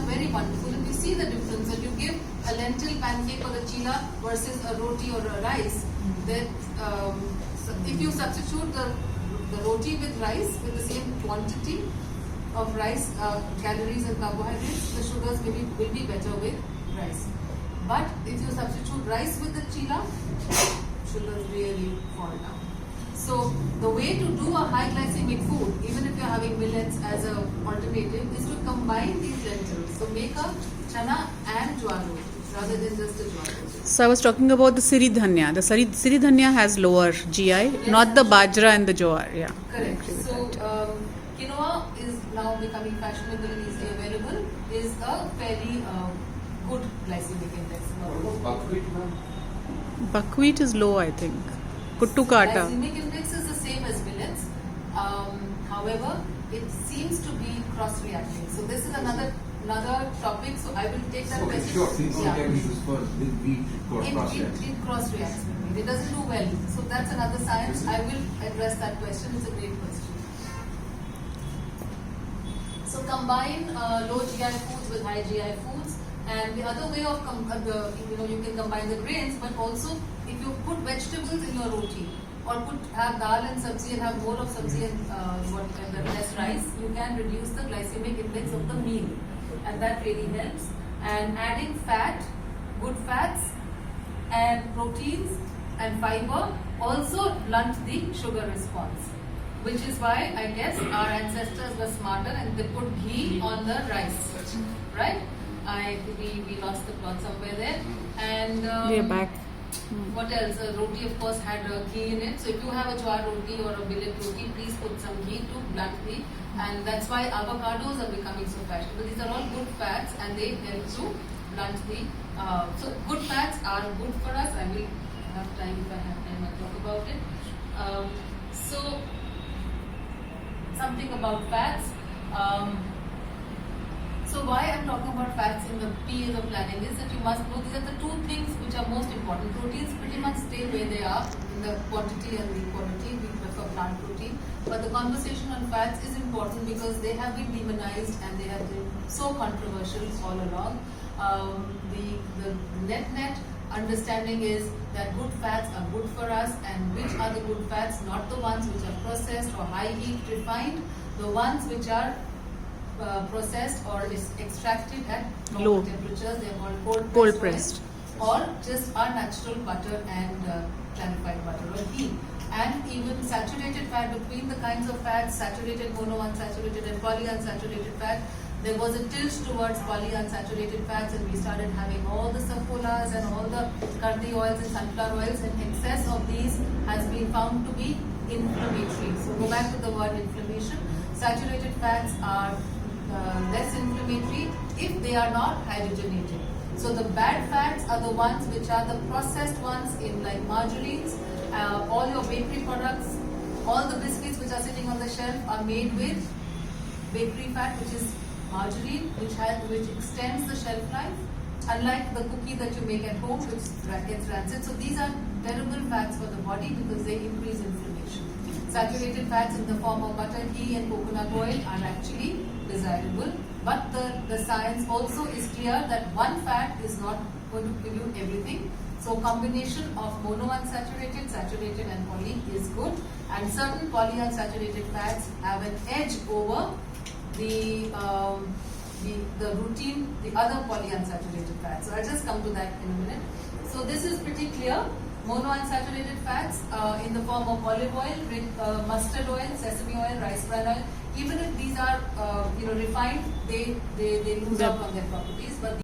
very wonderful. If you see the difference, when you give a lentil pancake or a chila versus a roti or a rice, that so if you substitute the roti with rice with the same quantity of rice, calories and carbohydrates, the sugars will be better with rice. But if you substitute rice with the chila, sugars really fall down. So the way to do a high glycemic food, even if you're having millets as an alternative, is to combine these lentils. So make a chana and jowar roti rather than just the jowar roti. So I was talking about the siri dhanya. The siri dhanya has lower GI, yes, not the bajra and the jowar. Yeah. Correct. So quinoa is now becoming fashionable and easily available. Is a fairly good glycemic index. Buckwheat is low, I think. Kuttu ka atta. Glycemic index is the same as millets. However, it seems to be cross-reacting. So this is another topic. So I will take that question. Sure. Can be used for with wheat for It cross-reacts with wheat. It doesn't do well. So that's another science. I will address that question. It's a great question. So combine low GI foods with high GI foods. And the other way of you can combine the grains, but also if you put vegetables in your roti or have dal and sabzi and have more of sabzi and less rice, you can reduce the glycemic index of the meal, and that really helps. And adding fat, good fats, and proteins and fiber also blunt the sugar response, which is why I guess our ancestors were smarter and they put ghee on the rice, right? We lost the plot somewhere there. And We are back. what else? A roti, of course, had ghee in it. So if you have a jowar roti or a millet roti, please put some ghee to blunt the. And that's why avocados are becoming so fashionable. These are all good fats, and they help to blunt the. So good fats are good for us. I will have time if I have time. I'll talk about it. So something about fats. So why I'm talking about fats in the P of planning is that you must know these are the two things which are most important. Proteins pretty much stay where they are in the quantity and the quality. We prefer plant protein. But the conversation on fats is important because they have been demonized and they have been so controversial all along. The net understanding is that good fats are good for us, and which are the good fats, not the ones which are processed or high heat refined, the ones which are processed or is extracted at low temperatures. They are called cold pressed, or just our natural butter and clarified butter or ghee. And even saturated fat, between the kinds of fats, saturated monounsaturated and polyunsaturated fat, there was a tilt towards polyunsaturated fats, and we started having all the saffrolas and all the kardi oils and sunflower oils, and excess of these has been found to be inflammatory. So go back to the word inflammation. Saturated fats are less inflammatory if they are not hydrogenated. So the bad fats are the ones which are the processed ones in like margarines, all your bakery products, all the biscuits which are sitting on the shelf are made with bakery fat, which is margarine, which extends the shelf life, unlike the cookie that you make at home, which gets rancid. So these are terrible fats for the body because they increase inflammation. Saturated fats in the form of butter, ghee and coconut oil are actually desirable, but the science also is clear that one fat is not going to give you everything. So combination of monounsaturated, saturated and poly is good, and certain polyunsaturated fats have an edge over the other polyunsaturated fats. So I'll just come to that in a minute. So this is pretty clear. Monounsaturated fats in the form of olive oil, mustard oil, sesame oil, rice bran oil. Even if these are refined, they lose out on their properties. But